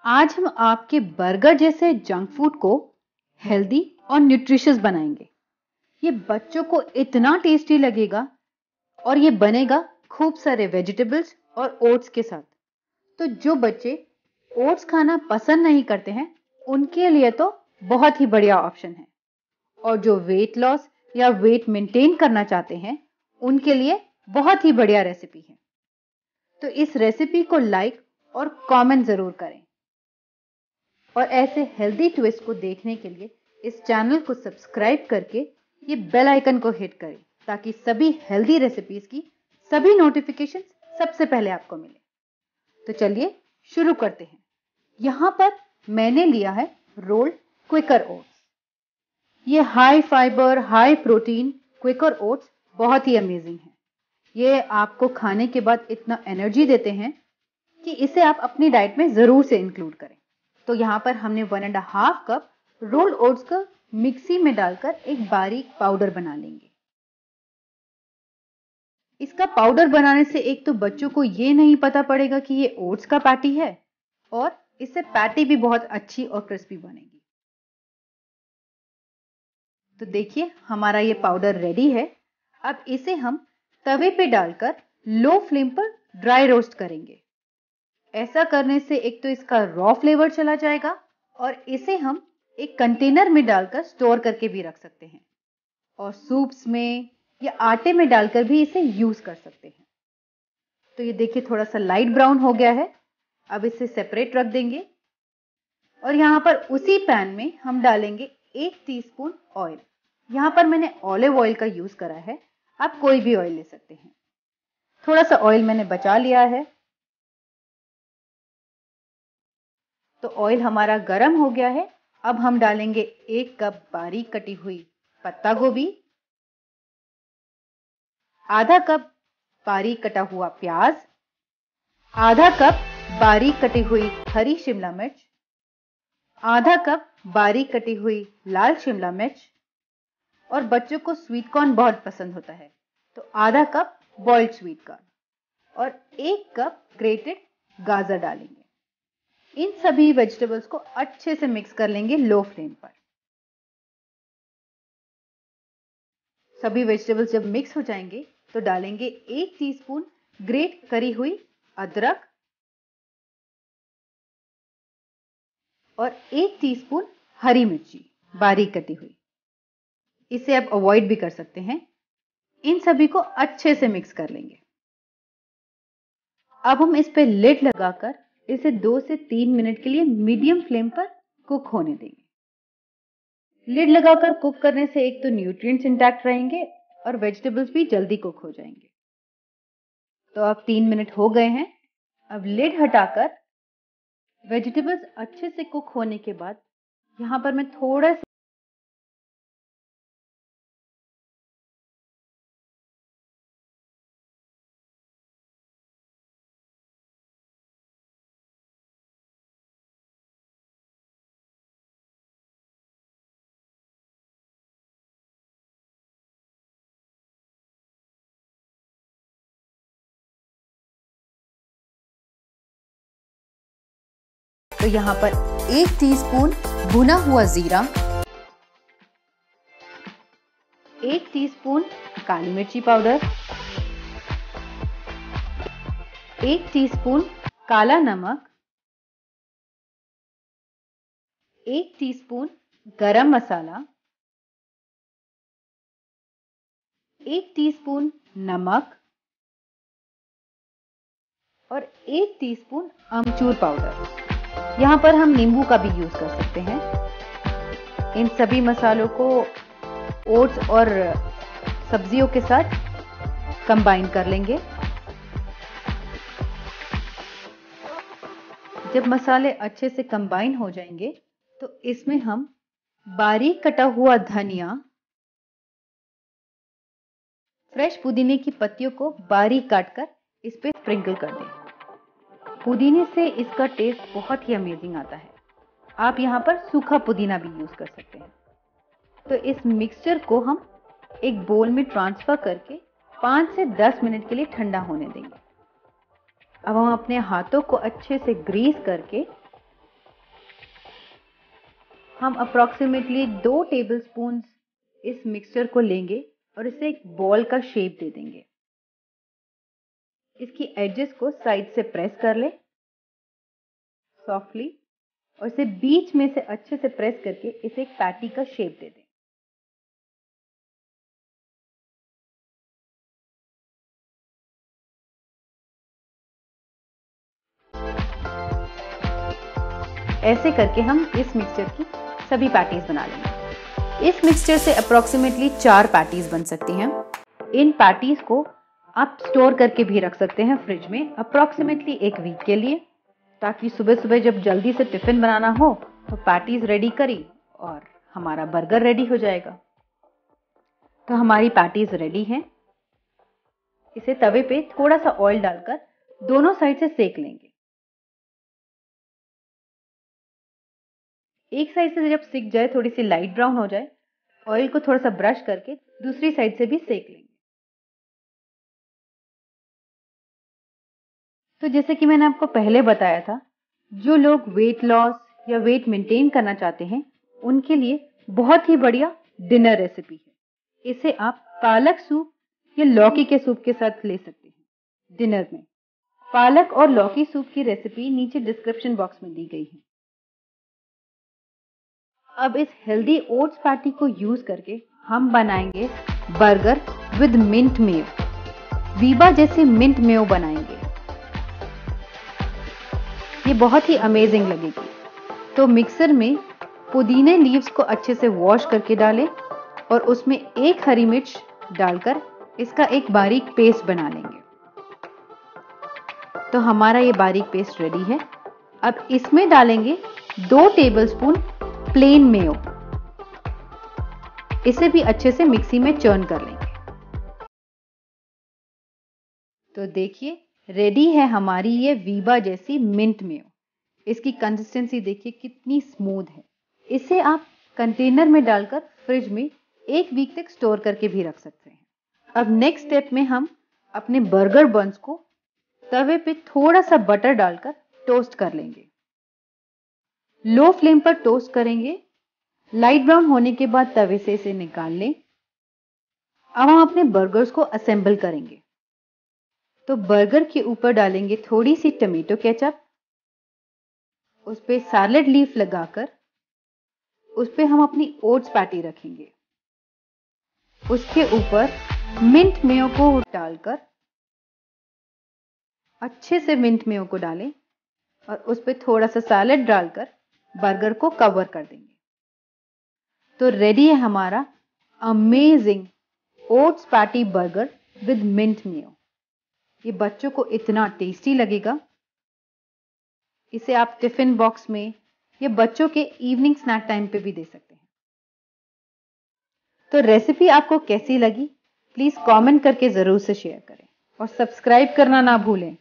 आज हम आपके बर्गर जैसे जंक फूड को हेल्दी और न्यूट्रिशियस बनाएंगे। ये बच्चों को इतना टेस्टी लगेगा और ये बनेगा खूब सारे वेजिटेबल्स और ओट्स के साथ। तो जो बच्चे ओट्स खाना पसंद नहीं करते हैं, उनके लिए तो बहुत ही बढ़िया ऑप्शन है। और जो वेट लॉस या वेट मेंटेन करना चाहते हैं, उनके लिए बहुत ही बढ़िया रेसिपी है। तो इस रेसिपी को लाइक और कमेंट जरूर करें और ऐसे हेल्दी ट्विस्ट को देखने के लिए इस चैनल को सब्सक्राइब करके ये बेल आइकन को हिट करें ताकि सभी हेल्दी रेसिपीज की सभी नोटिफिकेशन सबसे पहले आपको मिले। तो चलिए शुरू करते हैं। यहाँ पर मैंने लिया है रोल्ड क्विकर ओट्स। ये high fibre high protein quicker oats बहुत ही अमेजिंग है। ये आपको खाने के बाद इतना एनर्जी देते हैं कि इसे आप अपनी डाइट में जरूर से इंक्लूड करें। तो यहाँ पर हमने 1.5 कप रोल्ड ओट्स का मिक्सी में डालकर एक बारीक पाउडर बना लेंगे। इसका पाउडर बनाने से एक तो बच्चों को ये नहीं पता पड़ेगा कि ये ओट्स का पैटी है और इससे पैटी भी बहुत अच्छी और क्रिस्पी बनेगी। तो देखिए हमारा ये पाउडर रेडी है। अब इसे हम तवे पे डालकर लो फ्लेम पर ड्राई रोस्ट करेंगे। ऐसा करने से एक तो इसका रॉ फ्लेवर चला जाएगा और इसे हम एक कंटेनर में डालकर स्टोर करके भी रख सकते हैं और सूप्स में या आटे में डालकर भी इसे यूज कर सकते हैं। तो ये देखिए थोड़ा सा लाइट ब्राउन हो गया है। अब इसे सेपरेट रख देंगे और यहाँ पर उसी पैन में हम डालेंगे 1 टीस्पून ऑयल। यहाँ पर मैंने ऑलिव ऑयल का यूज करा है, आप कोई भी ऑयल ले सकते हैं। थोड़ा सा ऑयल मैंने बचा लिया है। तो ऑयल हमारा गरम हो गया है। अब हम डालेंगे 1 कप बारीक कटी हुई पत्ता गोभी, आधा कप बारीक कटा हुआ प्याज, आधा कप बारीक कटी हुई हरी शिमला मिर्च, आधा कप बारीक कटी हुई लाल शिमला मिर्च, और बच्चों को स्वीट कॉर्न बहुत पसंद होता है तो आधा कप बॉइल्ड स्वीट कॉर्न और 1 कप ग्रेटेड गाजर डालेंगे। इन सभी वेजिटेबल्स को अच्छे से मिक्स कर लेंगे लो फ्लेम पर। सभी वेजिटेबल्स जब मिक्स हो जाएंगे तो डालेंगे 1 टीस्पून ग्रेट करी हुई अदरक और 1 टीस्पून हरी मिर्ची बारीक कटी हुई। इसे आप अवॉइड भी कर सकते हैं। इन सभी को अच्छे से मिक्स कर लेंगे। अब हम इस पे लिड लगाकर इसे 2 से 3 मिनट के लिए मीडियम फ्लेम पर कुक होने देंगे। लिड लगाकर कुक करने से एक तो न्यूट्रिएंट्स इंटैक्ट रहेंगे और वेजिटेबल्स भी जल्दी कुक हो जाएंगे। तो अब 3 मिनट हो गए हैं। अब लिड हटाकर वेजिटेबल्स अच्छे से कुक होने के बाद यहाँ पर मैं थोड़ा सा तो यहाँ पर 1 टीस्पून भुना हुआ जीरा, 1 टीस्पून काली मिर्ची पाउडर, 1 टीस्पून काला नमक, 1 टीस्पून गरम मसाला, 1 टीस्पून नमक और 1 टीस्पून अमचूर पाउडर। यहाँ पर हम नींबू का भी यूज कर सकते हैं। इन सभी मसालों को ओट्स और सब्जियों के साथ कंबाइन कर लेंगे। जब मसाले अच्छे से कंबाइन हो जाएंगे तो इसमें हम बारीक कटा हुआ धनिया, फ्रेश पुदीने की पत्तियों को बारीक काटकर इस पे स्प्रिंकल कर दें। पुदीने से इसका टेस्ट बहुत ही अमेजिंग आता है। आप यहाँ पर सूखा पुदीना भी यूज कर सकते हैं। तो इस मिक्सचर को हम एक बोल में ट्रांसफर करके 5 से 10 मिनट के लिए ठंडा होने देंगे। अब हम अपने हाथों को अच्छे से ग्रीस करके हम अप्रॉक्सीमेटली 2 टेबलस्पून इस मिक्सचर को लेंगे और इसे एक बॉल का शेप दे देंगे। इसकी एजेस को साइड से प्रेस कर लें सॉफ्टली और इसे बीच में से अच्छे से प्रेस करके इसे एक पैटी का शेप दे दें। ऐसे करके हम इस मिक्सचर की सभी पैटीज बना लेंगे। इस मिक्सचर से अप्रॉक्सीमेटली 4 पैटीज बन सकती हैं। इन पैटीज को आप स्टोर करके भी रख सकते हैं फ्रिज में अप्रॉक्सीमेटली 1 वीक के लिए, ताकि सुबह सुबह जब जल्दी से टिफिन बनाना हो तो पैटीज रेडी करी और हमारा बर्गर रेडी हो जाएगा। तो हमारी पैटीज रेडी हैं। इसे तवे पे थोड़ा सा ऑयल डालकर दोनों साइड से सेक लेंगे। एक साइड से जब सिक जाए, थोड़ी सी लाइट ब्राउन हो जाए, ऑयल को थोड़ा सा ब्रश करके दूसरी साइड से भी सेक लेंगे। तो जैसे कि मैंने आपको पहले बताया था, जो लोग वेट लॉस या वेट मेंटेन करना चाहते हैं उनके लिए बहुत ही बढ़िया डिनर रेसिपी है। इसे आप पालक सूप या लौकी के सूप के साथ ले सकते हैं डिनर में। पालक और लौकी सूप की रेसिपी नीचे डिस्क्रिप्शन बॉक्स में दी गई है। अब इस हेल्दी ओट्स पैटी को यूज करके हम बनाएंगे burger with mint mayo. Veeba जैसे मिंट मेयो बनाएंगे। ये बहुत ही अमेजिंग लगेगी। तो मिक्सर में पुदीने लीव्स को अच्छे से वॉश करके डालें और उसमें 1 हरी मिर्च डालकर इसका एक बारीक पेस्ट बना लेंगे। तो हमारा ये बारीक पेस्ट रेडी है। अब इसमें डालेंगे 2 टेबलस्पून प्लेन मेयो। इसे भी अच्छे से मिक्सी में चर्न कर लेंगे। तो देखिए रेडी है हमारी ये वीबा जैसी मिंट मेयो। इसकी कंसिस्टेंसी देखिए कितनी स्मूथ है। इसे आप कंटेनर में डालकर फ्रिज में 1 वीक तक स्टोर करके भी रख सकते हैं। अब नेक्स्ट स्टेप में हम अपने बर्गर बन्स को तवे पे थोड़ा सा बटर डालकर टोस्ट कर लेंगे। लो फ्लेम पर टोस्ट करेंगे। लाइट ब्राउन होने के बाद तवे से इसे निकाल लें। अब हम अपने बर्गर्स को असेंबल करेंगे। तो बर्गर के ऊपर डालेंगे थोड़ी सी टमेटो केचप, उस पे सैलेड लीफ लगाकर उस पे हम अपनी ओट्स पैटी रखेंगे। उसके ऊपर मिंट मेयो को डालकर अच्छे से मिंट मेयो को डालें और उस पे थोड़ा सा सैलेड डालकर बर्गर को कवर कर देंगे। तो रेडी है हमारा amazing oats patty burger with mint mayo. ये बच्चों को इतना टेस्टी लगेगा। इसे आप टिफिन बॉक्स में या बच्चों के इवनिंग स्नैक टाइम पे भी दे सकते हैं। तो रेसिपी आपको कैसी लगी प्लीज कमेंट करके जरूर से शेयर करें और सब्सक्राइब करना ना भूलें।